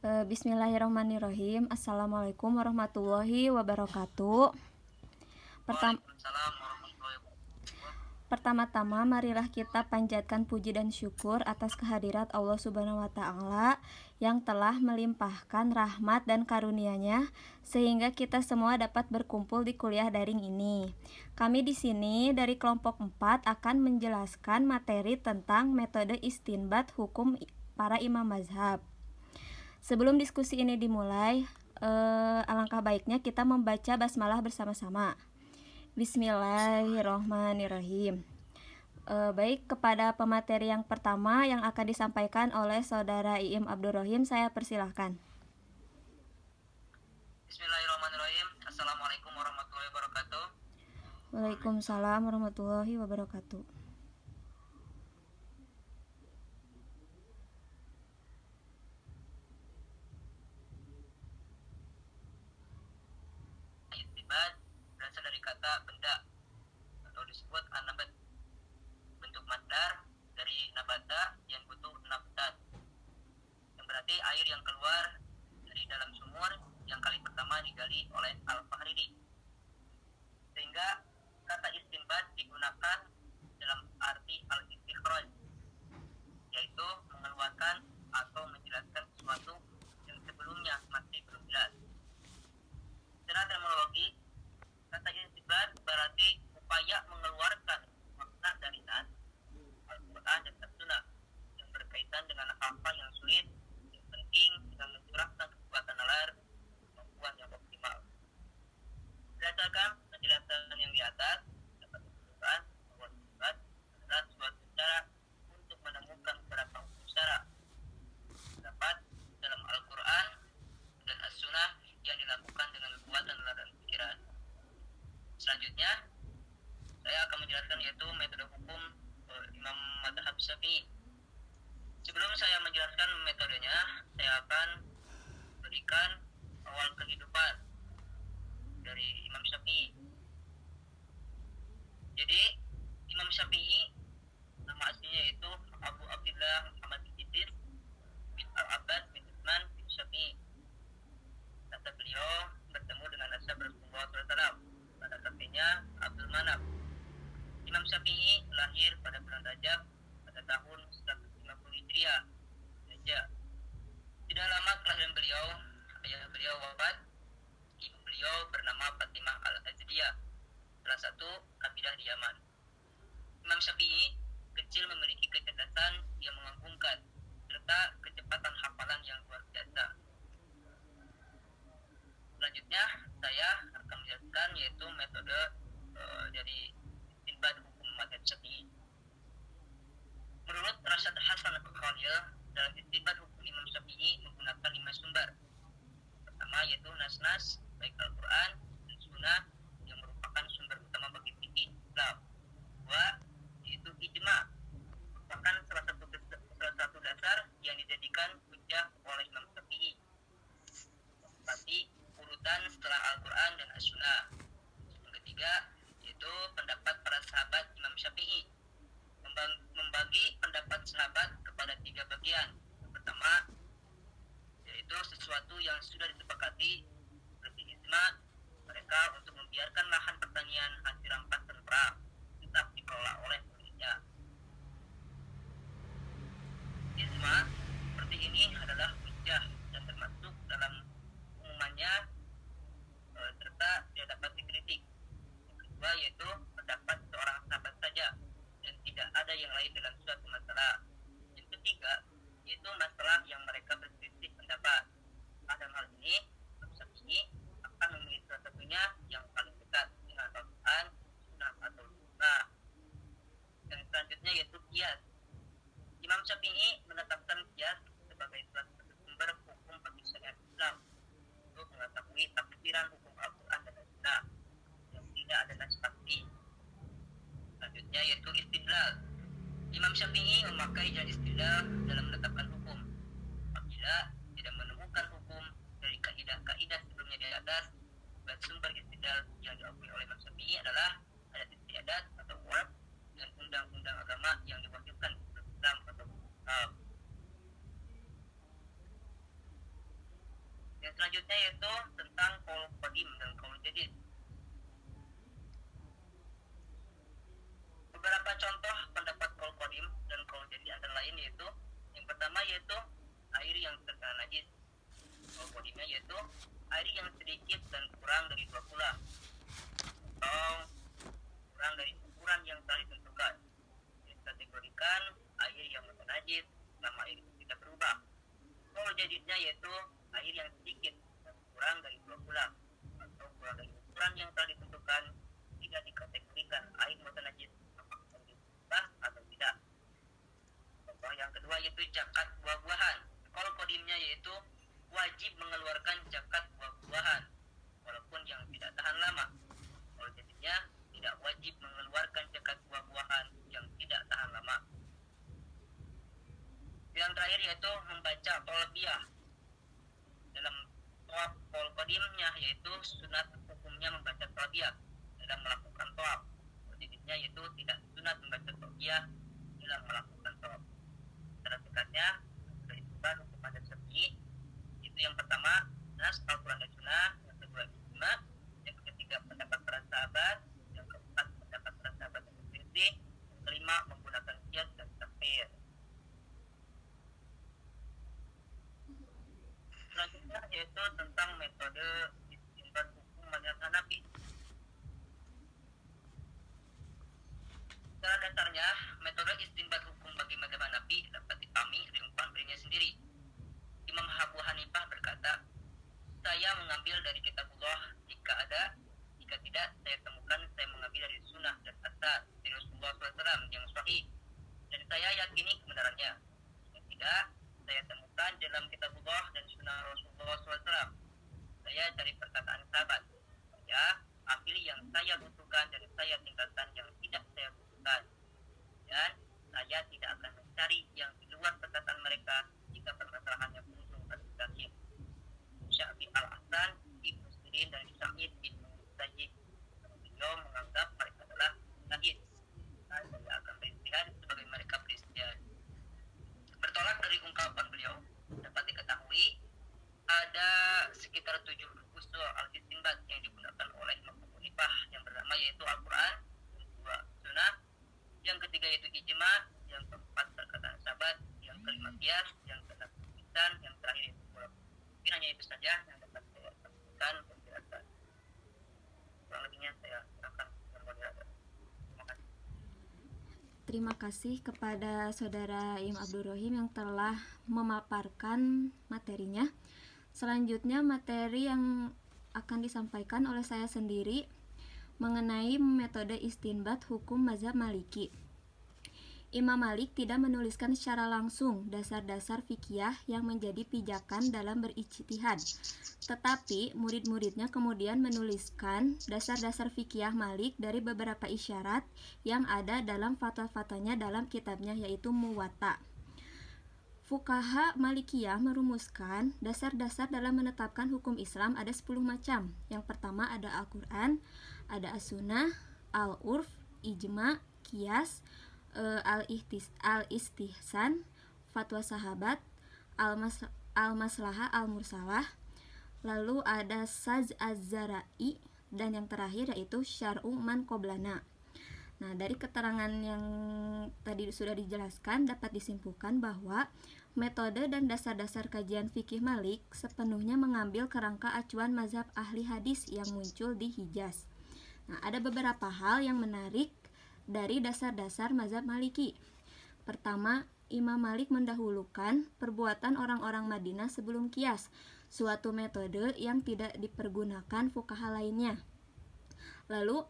Bismillahirrahmanirrahim. Assalamualaikum warahmatullahi wabarakatuh. Pertam- Waalaikumsalam warahmatullahi wabarakatuh. Pertama-tama marilah kita panjatkan puji dan syukur atas kehadirat Allah Subhanahu wa taala yang telah melimpahkan rahmat dan karunia-Nya sehingga kita semua dapat berkumpul di kuliah daring ini. Kami di sini dari kelompok 4 akan menjelaskan materi tentang metode istinbat hukum para imam mazhab. Sebelum diskusi ini dimulai, alangkah baiknya kita membaca basmalah bersama-sama. Bismillahirrohmanirrohim. Baik, kepada pemateri yang pertama yang akan disampaikan oleh Saudara Iim Abdurrohim, saya persilahkan. Bismillahirrahmanirrahim. Assalamualaikum warahmatullahi wabarakatuh. Waalaikumsalam warahmatullahi wabarakatuh. Istinbat berasal dari kata benda atau disebut anabat, bentuk masdar dari nabata yang butuh nabatat, yang berarti air yang keluar dari dalam sumur yang kali pertama digali oleh Al-Fahridi. Sehingga kata istinbat digunakan dalam arti al-istikhraj, yaitu mengeluarkan atau menjelaskan sesuatu yang sebelumnya masih belum jelas. Secara terminologi, kata istinbat berarti upaya mengeluarkan makna dari nas Al-Quran dan As-Sunnah yang berkaitan dengan hal-hal yang sulit, yang penting dengan mencurahkan kekuatan nalar kemampuan yang optimal. Berdasarkan penjelasan yang di atas, dapat ditentukan bahwa istinbat adalah suatu cara untuk menemukan beberapa hukum syara terdapat dalam Al-Quran dan As-Sunnah yang dilakukan dengan kekuatan nalar dan pikiran. Selanjutnya, saya akan menjelaskan yaitu metode hukum Imam Mazhab Syafi'i. Sebelum saya menjelaskan metodenya, saya akan berikan awal kehidupan dari Imam Syafi'i. Jadi, Imam Syafi'i nama aslinya itu Abu Abdullah Muhammad bin Idris bin Al-Abbas bin Utsman bin Syafi'i. Kata beliau bertemu dengan Nabi Rasulullah SAW pada kakeknya Abdul Manaf. Imam Syafi'i lahir pada bulan Rajab pada tahun 150 Hijriah. Tidak lama kelahiran beliau, ayah beliau wafat. Ibu beliau bernama Fatimah Al-Azdiyah, salah satu kabilah di Yaman. Imam Syafi'i kecil memiliki kecerdasan yang mengagumkan serta kecepatan hafalan yang luar biasa. Selanjutnya saya akan menjelaskan yaitu metode dari istinbat hukum mazhab Syafi'i. Menurut Rasyad Hasan Al-Khalil, dalam istinbat hukum Imam Syafi'i menggunakan 5 sumber. Pertama yaitu nas-nas baik Al-Quran dan Sunnah yang merupakan sumber utama bagi fikih Islam. Kedua yaitu ijma, merupakan salah satu dasar yang dijadikan hujjah oleh Imam Syafi'i. Berarti urutan setelah Al-Quran dan As-Sunnah. Yang ketiga yaitu pendapat para sahabat Imam Syafi'i, membagi pendapat sahabat kepada 3 bagian. Yang pertama yaitu sesuatu yang sudah disepakati seperti ijma mereka untuk membiarkan lahan pertanian hasil rampas dan perang tetap dikelola oleh pemiliknya. Ijma seperti ini adalah hujjah dan termasuk dalam umumannya serta tidak dapat dikritik. Yang kedua yaitu pendapat seorang sahabat saja dan tidak ada yang lain dalam suatu masalah. Yang ketiga yaitu masalah yang mereka berselisih pendapat. Dalam hal ini, Syafi'i akan memilih salah satunya yang paling dekat dengan Al-Quran, Sunnah atau Sunnah. Yang selanjutnya yaitu qiyas. Imam Syafi'i menetapkan qiyas sebagai salah satu sumber hukum bagi syariat Islam untuk mengetahui tafsiran hukum Al-Quran dan Sunnah yang tidak ada nas pasti. Selanjutnya yaitu istidlal. Imam Syafi'i memakai jalan istidlal dalam menetapkan hukum. Apabila tidak menemukan hukum dari kaidah-kaidah sebelumnya di atas, dan sumber istidlal yang diakui oleh Imam Syafi'i adalah adat istiadat atau urab dan undang-undang agama yang diwajibkan Islam atau Yang selanjutnya yaitu tentang qaul qadim dan qaul jadid. Beberapa contoh pendapat qaul qadim dan qaul jadid antara lain yaitu yang pertama yaitu air yang terkena najis. Qaul qadimnya yaitu air yang sedikit dan kurang dari 2 kula atau kurang dari ukuran yang telah ditentukan. Dikategorikan air yang najis selama air itu tidak berubah. Qaul jadidnya yaitu air yang sedikit dan kurang dari 2 kula atau kurang dari ukuran yang telah ditentukan, tidak dikategorikan air najis apakah berubah atau tidak. Contoh yang kedua yaitu zakat buah-buahan. Qaul qadimnya yaitu wajib mengeluarkan zakat buah-buahan walaupun yang tidak tahan lama. Qaul jadidnya tidak wajib mengeluarkan zakat buah-buahan yang tidak tahan lama. Yang terakhir yaitu membaca tolbiyah. Dalam tawaf qaul qadimnya yaitu sunat hukumnya membaca tolbiyah dalam melakukan tawaf. Qaul jadidnya yaitu tidak sunat membaca tolbiyah dalam melakukan tawaf. Secara singkatnya sudah disebutkan hukum mazhab Syafi'i. Itu yang pertama nas Al-Quran dan Sunnah, yang kedua ijma, yang ketiga pendapat para sahabat, yang keempat pendapat para sahabat yang berselisih, yang kelima menggunakan qiyas dan takhir. Selanjutnya yaitu tentang metode istinbat hukum mazhab Hanafi. Secara dasarnya, metode istinbat hukum bagi mazhab Hanafi dapat dipahami dari umpan berinya sendiri. Imam Abu Hanifah berkata, saya mengambil dari kitabullah jika ada, jika tidak saya temukan saya mengambil dari sunnah dan asar dari Rasulullah SAW yang sahih dan saya yakini kebenarannya. Jika tidak saya temukan dalam kitabullah dan sunnah Rasulullah SAW, saya cari perkataan sahabat, saya ambil yang saya butuhkan dan saya tinggalkan yang tidak saya butuhkan, dan saya tidak akan mencari yang di luar perkataan mereka jika permasalahannya berujung pada terakhir. Syafi'i al-Hasan, Ibnu Sirin dan Sa'id bin Musayyib. Beliau menganggap mereka adalah sahih. Saya akan beristihad sebagai mereka beristihad. Bertolak dari ungkapan beliau, dapat diketahui ada sekitar 7 usul al-istinbat yang digunakan oleh Imam Abu Hanifah yang pertama yaitu Al-Quran, yang kedua Sunnah, yang ketiga yaitu ijma, yang keempat perkataan sahabat, yang kelima qiyas, yang keenam lisan, yang terakhir yaitu qiyas. Mungkin hanya itu saja yang dapat saya sampaikan penjelasan. Kurang lebihnya saya serahkan kepada moderator. Terima kasih. Terima kasih kepada Saudara Im Abdul Rohim yang telah memaparkan materinya. Selanjutnya materi yang akan disampaikan oleh saya sendiri mengenai metode istinbat hukum mazhab Maliki. Imam Malik tidak menuliskan secara langsung dasar-dasar fikih yang menjadi pijakan dalam berijtihad, tetapi murid-muridnya kemudian menuliskan dasar-dasar fikih Malik dari beberapa isyarat yang ada dalam fatwa-fatwanya dalam kitabnya yaitu Muwatta. Fuqaha Malikiyah merumuskan dasar-dasar dalam menetapkan hukum Islam ada 10 macam. Yang pertama ada Al-Quran, ada As-Sunnah, Al-Urf, Ijma, Qiyas, Al-Istihsan, Fatwa Sahabat, Al-Maslahah, Al-Mursalah, lalu ada Saz Az-Zara'i, dan yang terakhir yaitu Syar'u Man Qoblana. Nah, dari keterangan yang tadi sudah dijelaskan dapat disimpulkan bahwa metode dan dasar-dasar kajian fikih Malik sepenuhnya mengambil kerangka acuan mazhab ahli hadis yang muncul di Hijaz. Nah, ada beberapa hal yang menarik dari dasar-dasar mazhab Maliki. Pertama, Imam Malik mendahulukan perbuatan orang-orang Madinah sebelum qiyas, suatu metode yang tidak dipergunakan fuqaha lainnya. Lalu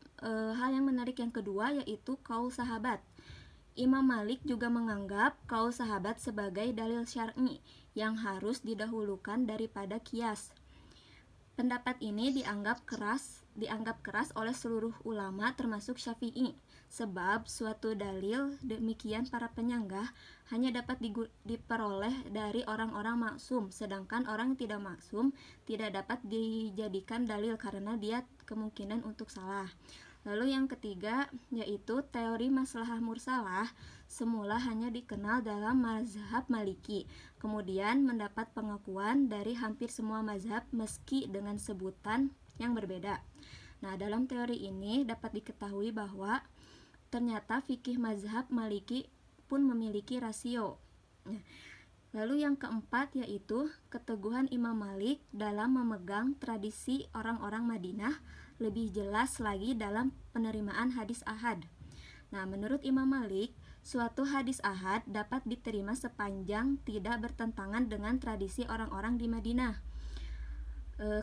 hal yang menarik yang kedua yaitu qaul sahabat. Imam Malik juga menganggap qaul sahabat sebagai dalil syar'i yang harus didahulukan daripada qiyas. Pendapat ini dianggap keras oleh seluruh ulama termasuk Syafi'i, sebab suatu dalil demikian para penyanggah hanya dapat diperoleh dari orang-orang maksum, sedangkan orang yang tidak maksum tidak dapat dijadikan dalil karena dia kemungkinan untuk salah. Lalu yang ketiga yaitu teori maslahah mursalah semula hanya dikenal dalam mazhab Maliki, kemudian mendapat pengakuan dari hampir semua mazhab meski dengan sebutan yang berbeda. Nah, dalam teori ini dapat diketahui bahwa ternyata fikih mazhab Maliki pun memiliki rasio. Nah, lalu yang keempat yaitu keteguhan Imam Malik dalam memegang tradisi orang-orang Madinah, lebih jelas lagi dalam penerimaan hadis ahad. Nah, menurut Imam Malik, suatu hadis ahad dapat diterima sepanjang tidak bertentangan dengan tradisi orang-orang di Madinah.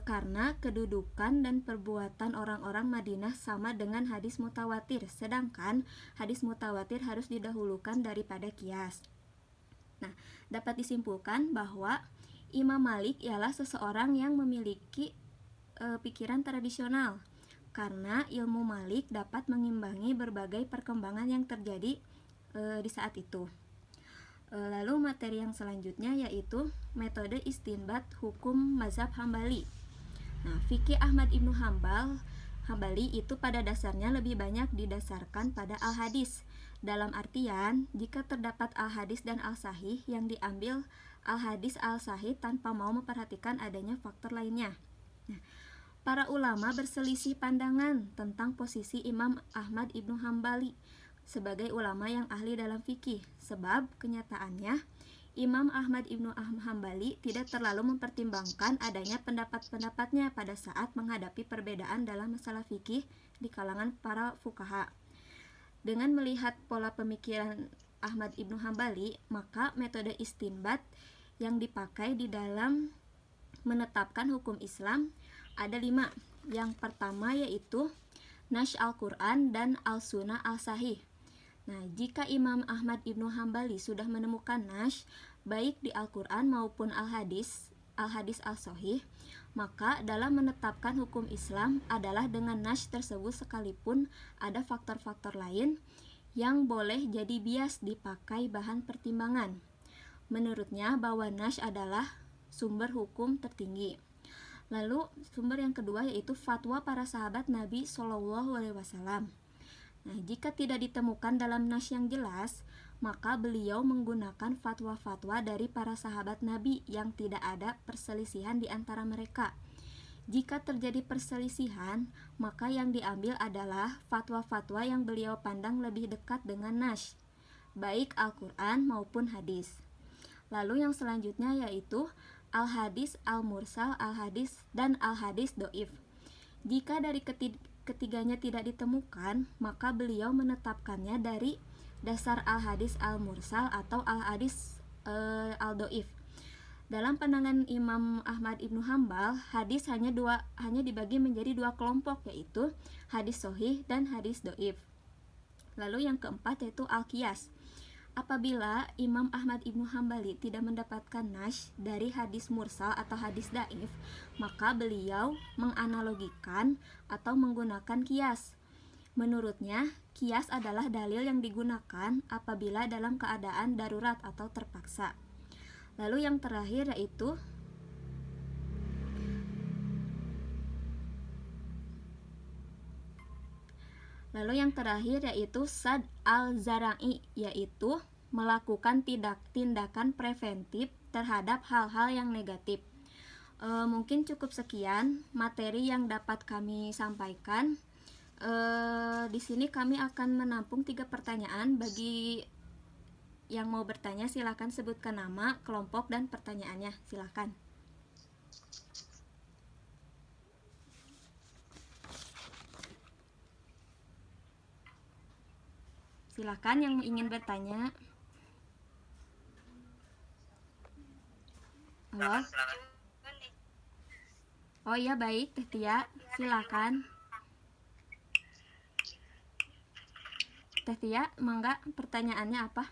Karena kedudukan dan perbuatan orang-orang Madinah sama dengan hadis mutawatir, sedangkan hadis mutawatir harus didahulukan daripada qiyas. Nah, dapat disimpulkan bahwa Imam Malik ialah seseorang yang memiliki pikiran tradisional, karena ilmu Malik dapat mengimbangi berbagai perkembangan yang terjadi di saat itu. Lalu materi yang selanjutnya yaitu metode istinbat hukum mazhab Hambali. Nah, fikih Ahmad Ibnu Hambali itu pada dasarnya lebih banyak didasarkan pada al-hadis. Dalam artian, jika terdapat al-hadis dan al-sahih, yang diambil al-hadis al-sahih tanpa mau memperhatikan adanya faktor lainnya. Nah, para ulama berselisih pandangan tentang posisi Imam Ahmad Ibnu Hambali sebagai ulama yang ahli dalam fikih, sebab kenyataannya Imam Ahmad Ibnu Hambali tidak terlalu mempertimbangkan adanya pendapat-pendapatnya pada saat menghadapi perbedaan dalam masalah fikih di kalangan para fuqaha. Dengan melihat pola pemikiran Ahmad Ibnu Hambali, maka metode istinbat yang dipakai di dalam menetapkan hukum Islam ada 5. Yang pertama yaitu Nash Al-Quran dan Al-Sunnah Al-Sahih. Nah, jika Imam Ahmad Ibnu Hambali sudah menemukan nash baik di Al-Quran maupun al-hadis al-sahih, maka dalam menetapkan hukum Islam adalah dengan nash tersebut sekalipun ada faktor-faktor lain yang boleh jadi bias dipakai bahan pertimbangan. Menurutnya bahwa nash adalah sumber hukum tertinggi. Lalu sumber yang kedua yaitu fatwa para sahabat Nabi SAW. Nah, jika tidak ditemukan dalam nas yang jelas, maka beliau menggunakan fatwa-fatwa dari para sahabat Nabi yang tidak ada perselisihan di antara mereka. Jika terjadi perselisihan, maka yang diambil adalah fatwa-fatwa yang beliau pandang lebih dekat dengan nas, baik Al-Quran maupun hadis. Lalu yang selanjutnya yaitu al-hadis al-mursal, al-hadis, dan al-hadis do'if. Jika dari ketiganya tidak ditemukan, maka beliau menetapkannya dari dasar al-hadis al-mursal atau al-hadis al-do'if. Dalam pandangan Imam Ahmad Ibnu Hambal, hadis hanya dibagi menjadi 2 kelompok, yaitu hadis sahih dan hadis do'if. Lalu yang keempat yaitu al-qiyas. Apabila Imam Ahmad Ibnu Hambali tidak mendapatkan nash dari hadis mursal atau hadis daif, maka beliau menganalogikan atau menggunakan qiyas. Menurutnya, qiyas adalah dalil yang digunakan apabila dalam keadaan darurat atau terpaksa. Lalu yang terakhir yaitu Sad al-Zara'i, yaitu melakukan tindakan preventif terhadap hal-hal yang negatif. Mungkin cukup sekian materi yang dapat kami sampaikan. Di sini kami akan menampung 3 pertanyaan. Bagi yang mau bertanya silakan sebutkan nama, kelompok, dan pertanyaannya. Silakan. Silakan yang ingin bertanya. Halo. Oh iya, baik, Teh Tia, silakan. Teh Tia, mangga pertanyaannya apa?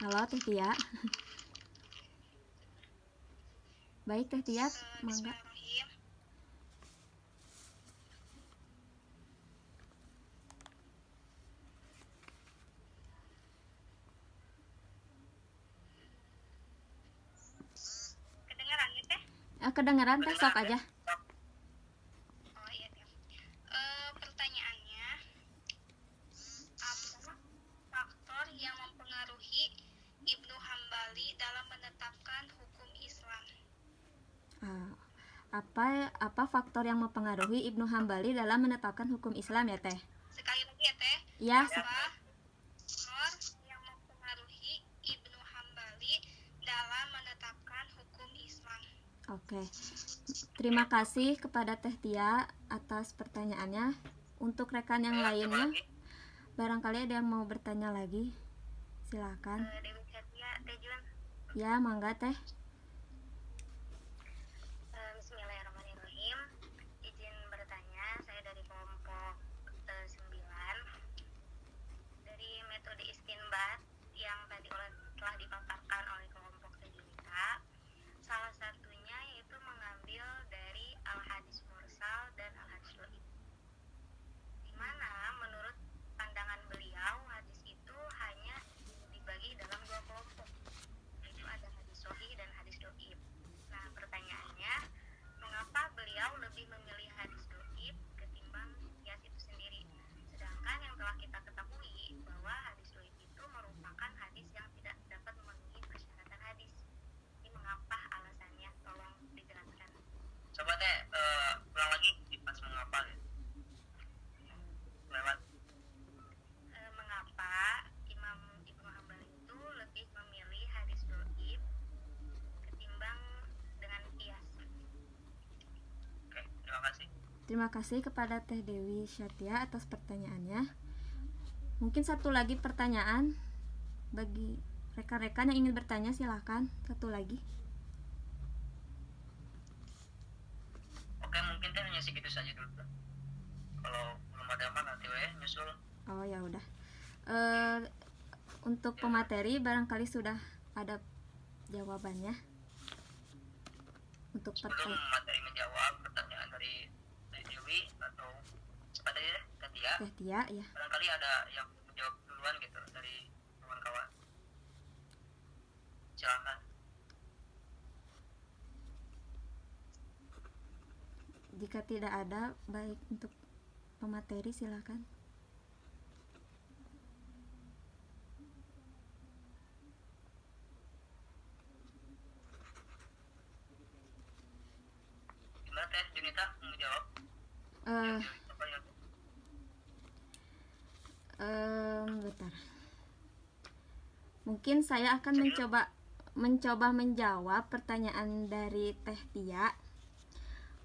Halo Teh Tia. Baik Teh Tia, mangga. Kedengeran teh, sok Kedengeran, aja. Teh? Oh iya Teh. Pertanyaannya, apa faktor yang mempengaruhi Ibnu Hambali dalam menetapkan hukum Islam? Ah, apa faktor yang mempengaruhi Ibnu Hambali dalam menetapkan hukum Islam ya teh? Sekali lagi ya Teh. Ya, Apa faktor yang mempengaruhi Ibnu Hambali dalam menetapkan hukum Islam? oke. Terima kasih kepada Teh Tia atas pertanyaannya. Untuk rekan yang Coba lainnya, lagi. barangkali ada yang mau bertanya lagi. Silakan. Dewi Setia, Teh Jun. Ya, mangga Teh. Bismillahirrahmanirrahim. Izin bertanya, saya dari kelompok 9. Dari metode istinbat yang tadi telah dipaparkan oleh kelompok Tejunita, salah satunya yaitu mengambil dari al-hadis mursal dan al-hadis dhaif, di mana menurut pandangan beliau hadis itu hanya dibagi dalam 2 kelompok, yaitu ada hadis sahih dan hadis dhaif. Nah, pertanyaannya, mengapa beliau lebih memilih hadis dhaif ketimbang qiyas itu sendiri? Sedangkan yang telah kita ketahui bahwa hadis dhaif itu merupakan hadis yang tidak dapat memenuhi persyaratan hadis. Ini mengapa alasannya? Tolong dijelaskan. Coba Teh ulang lagi pas mengapa ya. Lewat. Mengapa Imam Ibnu Hambal itu lebih memilih hadis dhaif ketimbang dengan qiyas? Oke, terima kasih. Terima kasih kepada Teh Dewi Setia atas pertanyaannya. Mungkin satu lagi pertanyaan bagi rekan-rekan yang ingin bertanya, silakan. Satu lagi. Oke, mungkin Teh hanya segitu saja dulu. Kalau belum ada apa nanti nyusul. Oh ya udah. Untuk pemateri barangkali sudah ada jawabannya. Untuk Sebelum pertanyaan materi menjawab pertanyaan dari Teh Dewi atau siapa tadi deh, Katia, Teh Tia ya. barangkali ada yang menjawab duluan gitu dari kawan-kawan. Silakan. Jika tidak ada, baik untuk pemateri silakan. Gimana Teh Junita mau jawab? Eh, Apa ya? bentar. Mungkin saya akan mencoba menjawab pertanyaan dari Teh Tia.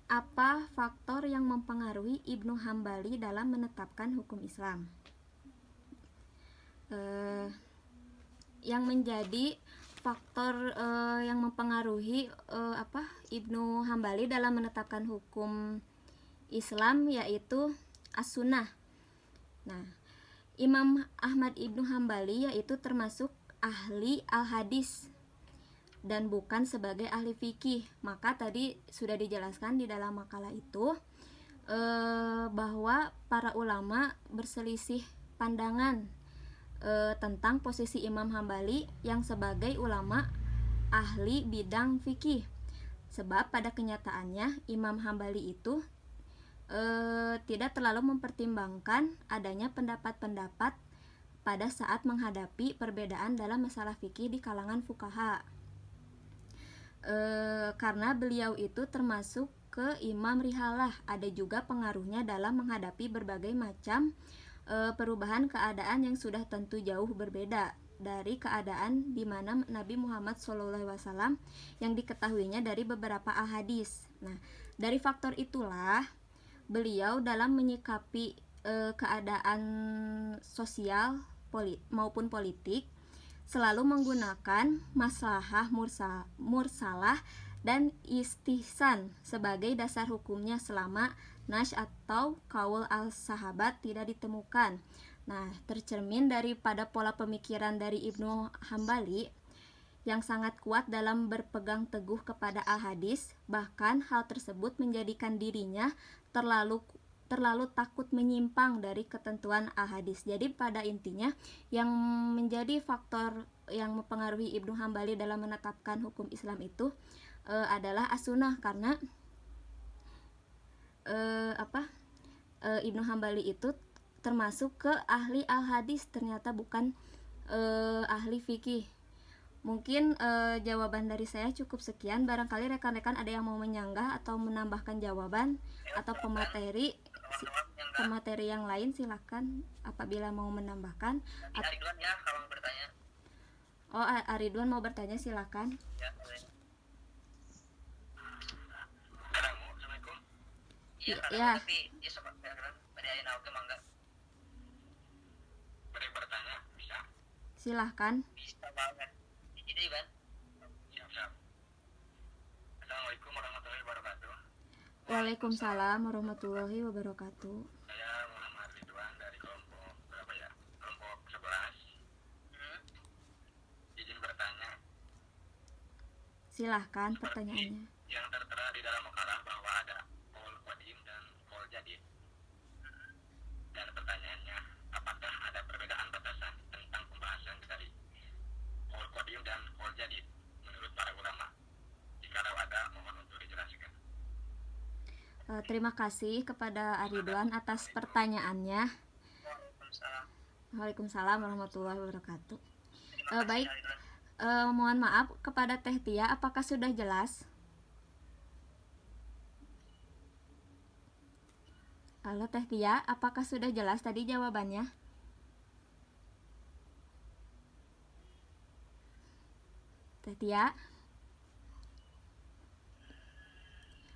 Apa faktor yang mempengaruhi Ibnu Hambali dalam menetapkan hukum Islam? Yang menjadi faktor yang mempengaruhi Ibnu Hambali dalam menetapkan hukum Islam yaitu as-sunnah. Nah, Imam Ahmad Ibnu Hambali yaitu termasuk ahli al-hadis dan bukan sebagai ahli fikih. Maka tadi sudah dijelaskan di dalam makalah itu bahwa para ulama berselisih pandangan tentang posisi Imam Hambali yang sebagai ulama ahli bidang fikih. Sebab pada kenyataannya Imam Hambali itu tidak terlalu mempertimbangkan adanya pendapat-pendapat pada saat menghadapi perbedaan dalam masalah fikih di kalangan fuqaha. Karena beliau itu termasuk ke imam rihalah, ada juga pengaruhnya dalam menghadapi berbagai macam perubahan keadaan yang sudah tentu jauh berbeda dari keadaan di mana Nabi Muhammad SAW yang diketahuinya dari beberapa ahadis. Nah, dari faktor itulah beliau dalam menyikapi keadaan sosial maupun politik selalu menggunakan maslahah mursalah dan istihsan sebagai dasar hukumnya selama nas atau kaul al-sahabat tidak ditemukan. Nah, tercermin daripada pola pemikiran dari Ibnu Hambali yang sangat kuat dalam berpegang teguh kepada al-hadis, bahkan hal tersebut menjadikan dirinya terlalu takut menyimpang dari ketentuan al-hadis. Jadi pada intinya yang menjadi faktor yang mempengaruhi Ibnu Hambali dalam menetapkan hukum Islam itu adalah as-sunnah, karena Ibnu Hambali itu termasuk ke ahli al-hadis, ternyata bukan ahli fikih. Mungkin jawaban dari saya cukup sekian. Barangkali rekan-rekan ada yang mau menyanggah atau menambahkan jawaban atau pemateri pemateri yang lain, silakan apabila mau menambahkan. Nanti Ridwan ya kalau mau bertanya. Oh, Ridwan mau bertanya, silakan. Ya, boleh. Assalamualaikum. Iya, Ya. Tapi ya sobat pada ayana oke mangga. Boleh bertanya, bisa? Silahkan. Bisa banget. Jadi, Ban. Siap. Assalamualaikum warahmatullahi wabarakatuh. Waalaikumsalam warahmatullahi wabarakatuh. Saya Muhammad Ridwan dari kelompok berapa ya? Kelompok 11. Izin bertanya. Silahkan pertanyaannya. Yang tertera di dalam makalah bahwa ada qaul qadim dan qaul jadid. Dan pertanyaannya, apakah ada perbedaan batasan tentang pembahasan dari qaul qadim dan qaul jadid menurut para ulama? Jika ada, mohon untuk dijelaskan. Terima kasih kepada Ridwan atas pertanyaannya. Waalaikumsalam. Waalaikumsalam warahmatullahi wabarakatuh. Baik, mohon maaf kepada Teh Tia, apakah sudah jelas? Halo Teh Tia, apakah sudah jelas tadi jawabannya? Teh Tia?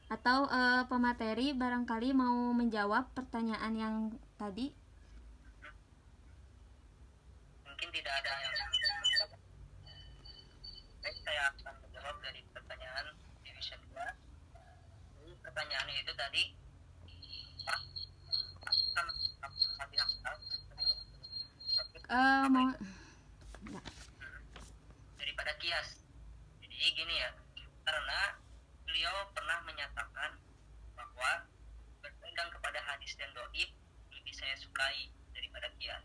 Atau pemateri barangkali mau menjawab pertanyaan yang tadi? Mungkin tidak ada yang baik, saya akan menjawab dari pertanyaan division 2. Jadi pertanyaannya itu tadi Mau enggak. daripada kias. Jadi gini ya, karena beliau pernah menyatakan bahwa berpegang kepada hadis dan doib lebih saya sukai daripada kias.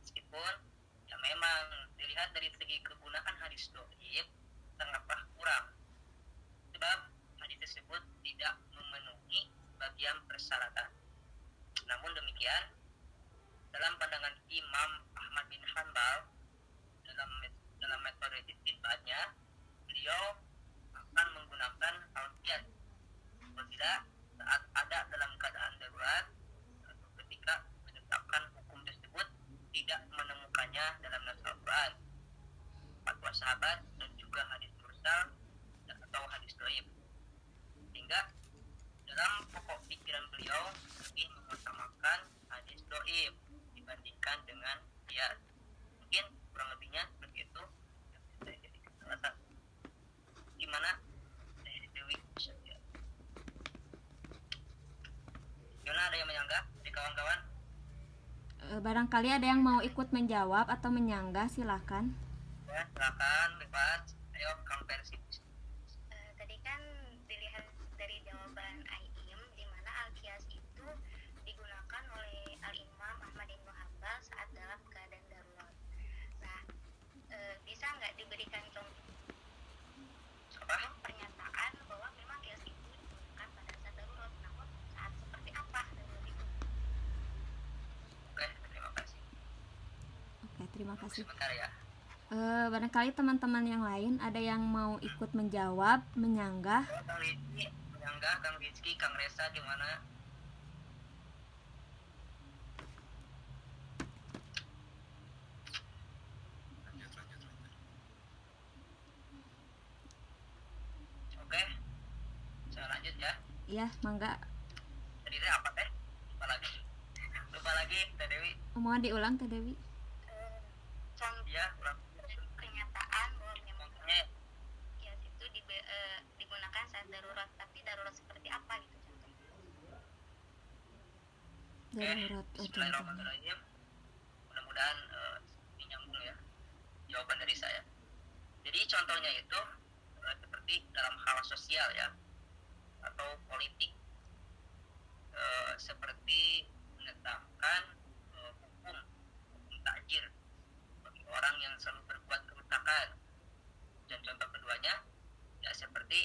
Meskipun ya memang dilihat dari segi kegunaan hadis doib sangatlah kurang, sebab hadis tersebut tidak memenuhi bagian persyaratan. Namun demikian, dalam pandangan Imam Ahmad bin Hanbal, dalam metode istinbatnya, beliau akan menggunakan al-qiyas apabila saat ada dalam keadaan darurat atau ketika menetapkan hukum tersebut tidak menemukannya dalam nas Al-Quran, fatwa sahabat, dan juga hadis mursal atau hadis dhaif. Sehingga dalam pokok pikiran beliau lebih mengutamakan hadis dhaif dibandingkan dengan qiyas. Mungkin kurang lebihnya begitu yang saya jadikan alasan. Gimana Dewi? Yona, ada yang menyanggah dari kawan-kawan? Barangkali ada yang mau ikut menjawab atau menyanggah, silakan. Ya, silakan bebas. Ayo Kang Persi. Tadi kan dilihat dari jawaban Aim, di mana al-qiyas itu digunakan oleh al-Imam Ahmad bin Hanbal saat dalam keadaan darurat. Nah, bisa nggak diberikan contoh pernyataan bahwa memang qiyas itu digunakan pada saat darurat, namun saat seperti apa darurat itu? Oke, terima kasih. Oke, terima kasih. Sebentar ya. Barangkali teman-teman yang lain ada yang mau ikut menjawab, menyanggah. Kang Rizky menyanggah, Kang Rizky, Kang Resa gimana? Oke, saya lanjut ya. Iya, mangga. Tadi teh apa teh? Lupa lagi, Teh Dewi. Mohon diulang Teh Dewi. Contoh Iya, ulang. pernyataan bahwa memang Contohnya qiyas itu digunakan saat darurat, tapi darurat seperti apa gitu contohnya? Darurat. Oh, contohnya. Bismillahirrahmanirrahim. Mudah-mudahan ini nyambung ya jawaban dari saya. Jadi contohnya itu seperti dalam hal sosial ya, atau politik, seperti menetapkan hukum takjir bagi orang yang selalu berbuat kerusakan. Dan contoh keduanya ya seperti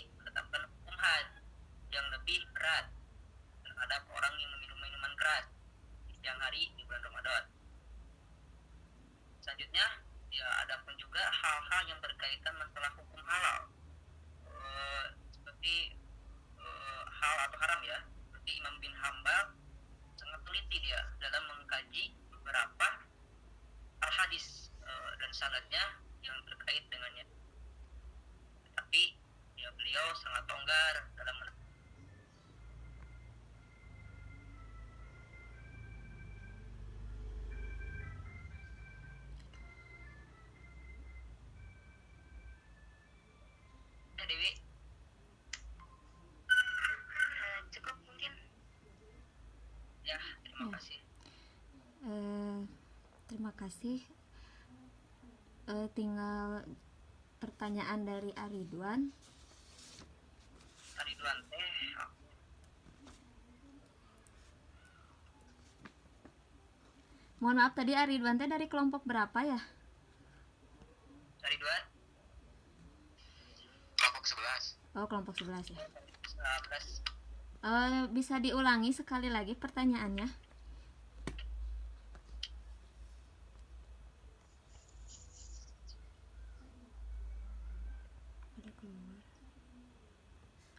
Ya, ada pun juga hal-hal yang berkaitan masalah hukum halal, seperti hal atau haram ya. Seperti Imam bin Hambal sangat teliti dia dalam mengkaji beberapa al-hadis dan sanadnya yang terkait dengannya. Tapi ya, beliau sangat longgar dalam Dewi. Cukup mungkin. Ya, terima Ya. kasih. Terima kasih. Tinggal pertanyaan dari Aridwan. Ridwan teh Mohon maaf, tadi Aridwan teh dari kelompok berapa ya? Ridwan Kelompok 11. Oh, kelompok 11 ya. 11. Bisa diulangi sekali lagi pertanyaannya?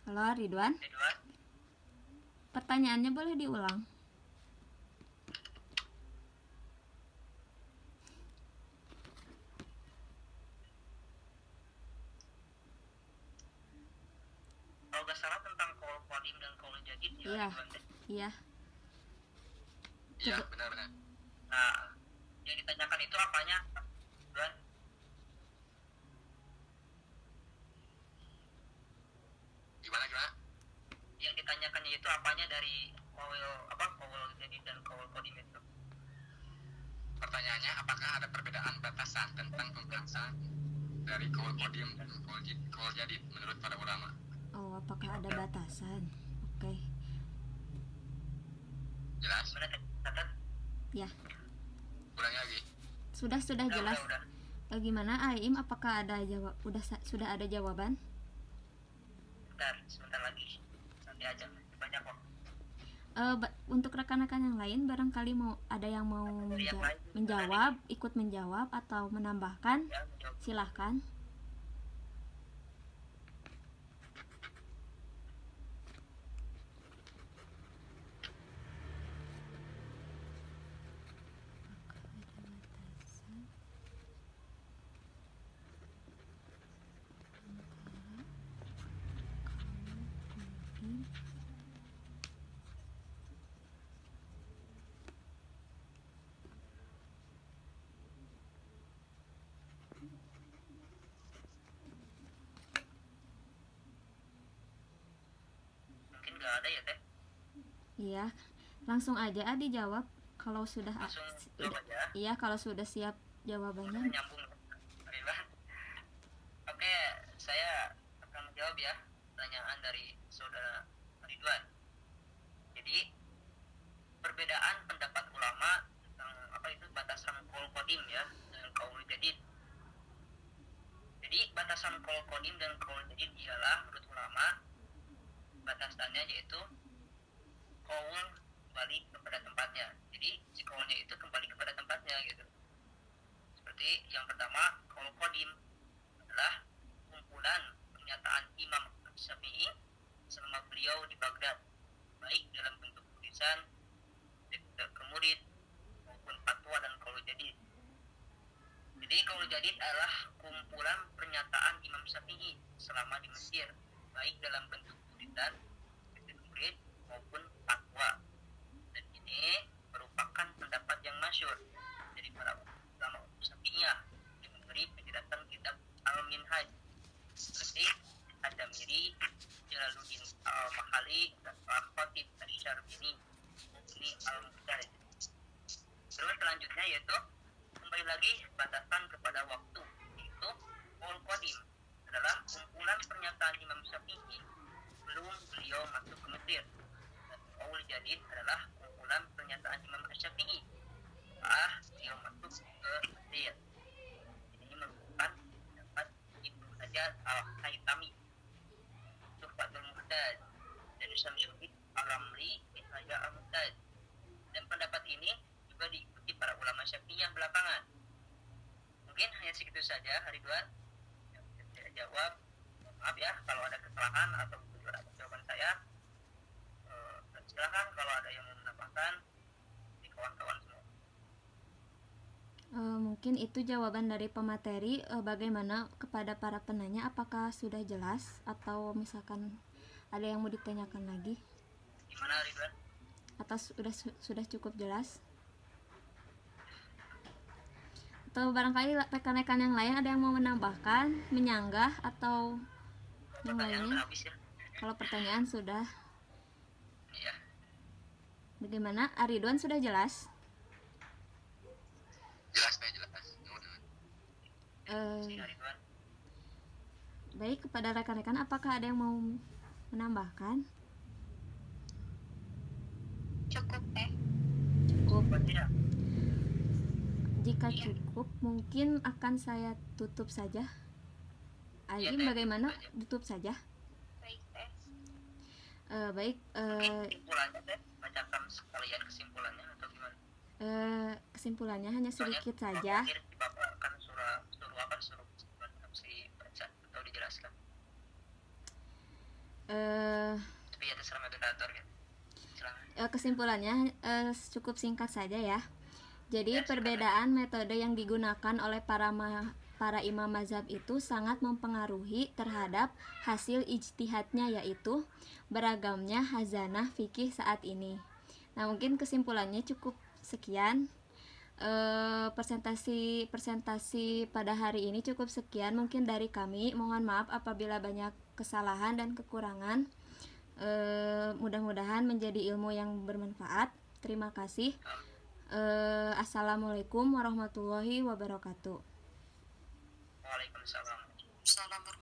Halo Ridwan, Ridwan pertanyaannya boleh diulang? kalau nggak salah tentang qaul qadim dan qaul jadid ya, Iya. Ridwan teh. Iya. Iya, Coba- benar-benar. Nah, yang ditanyakan itu apanya, Ridwan? Gimana? Yang ditanyakannya itu apanya dari qaul jadid dan qaul qadim itu? Pertanyaannya, apakah ada perbedaan batasan tentang pembahasan dari qaul qadim dan qaul jadid menurut para ulama? Oh, apakah ada batasan? Oke. Jelas? Mana teh? Catat? Ya, Ulangi lagi. sudah jelas. Udah. Gimana Aim? Apakah ada sudah ada jawaban? Sebentar lagi. Nanti aja. Banyak kok. Untuk rekan-rekan yang lain barangkali ada yang mau Dari yang lain, menjawab, ikut menjawab atau menambahkan, Ya, menjawab. silahkan. Mungkin nggak ada ya teh. Iya, langsung aja dijawab kalau sudah Langsung jawab aja. iya, kalau sudah siap jawabannya. Udah nyambung. Ridwan. Oke, saya akan menjawab ya pertanyaan dari saudara Ridwan. Jadi perbedaan pendapat ulama tentang apa itu batasan qaul qadim ya dan qaul jadid. Jadi batasan qaul qadim dan qaul jadid ialah menurut ulama batasannya yaitu qaul kembali kepada tempatnya. Jadi si qaulnya itu kembali kepada tempatnya gitu. Seperti yang pertama, qaul qadim adalah kumpulan pernyataan Imam Syafi'i selama beliau di Baghdad, baik dalam bentuk tulisan, dikte ke murid maupun fatwa dan qaul jadid. Jadi qaul jadid adalah kumpulan pernyataan Imam Syafi'i selama di Mesir, baik dalam bentuk tulisan, dikte ke murid maupun fatwa. Dan ini merupakan pendapat yang masyhur dari para ulama Syafi'iyah yang memberi penjelasan kitab Al-Minhaj seperti Ad-Damiri, Jalaluddin Al-Mahali, dan Al-Khatib Asy-Syarbini, Mughni Al-Muqtarid. Terus selanjutnya yaitu kembali lagi batasan kepada waktu, yaitu qaul qadim adalah kumpulan pernyataan Imam Syafi'i sebelum beliau masuk ke Mesir. Dan qaul jadid adalah kumpulan pernyataan Imam Syafi'i setelah beliau masuk ke Mesir. Ini merupakan pendapat Ibnu Hajar Al-Haytami, Tuhfatul Muhtad, dan Syamsuddin Al-Ramli, Minhaj Al-Muhtad. Dan pendapat ini juga diikuti para ulama Syafi'iyah belakangan. mungkin hanya segitu saja Ridwan yang bisa saya jawab. Maaf ya kalau ada kesalahan atau kekurangan jawaban saya. Dan silakan kalau ada yang mau menambahkan di kawan-kawan semua. Mungkin itu jawaban dari pemateri. Bagaimana kepada para penanya, apakah sudah jelas atau misalkan ada yang mau ditanyakan lagi Gimana Ridwan? atau sudah cukup jelas? Atau barangkali rekan-rekan yang lain ada yang mau menambahkan, menyanggah atau yang Pertanyaan lainnya? udah habis ya. Kalau pertanyaan sudah, Iya. bagaimana? Ridwan sudah jelas? Jelas teh, jelas. Eh, Si Ridwan. Baik, kepada rekan-rekan apakah ada yang mau menambahkan? Cukup Cukup. Berarti ya. Jika cukup, mungkin akan saya tutup saja. Alim, Teh. bagaimana? Tutup saja. Tutup saja. baik teh. Baik, Kesimpulannya teh, bacakan sekalian kesimpulannya atau gimana? kesimpulannya hanya Soalnya sedikit kalau saja. akhir Bapak akan suruh kesimpulan harus dibaca atau dijelaskan. Tapi ya terserah moderator ya. Silakan. Kesimpulannya cukup singkat saja ya. Jadi Ya, perbedaan metode yang digunakan oleh para imam mazhab itu sangat mempengaruhi terhadap hasil ijtihadnya, yaitu beragamnya hazanah fikih saat ini. Nah, mungkin kesimpulannya cukup sekian. Presentasi pada hari ini cukup sekian mungkin dari kami. Mohon maaf apabila banyak kesalahan dan kekurangan. Mudah-mudahan menjadi ilmu yang bermanfaat. Terima kasih. Assalamualaikum warahmatullahi wabarakatuh. Waalaikumsalam.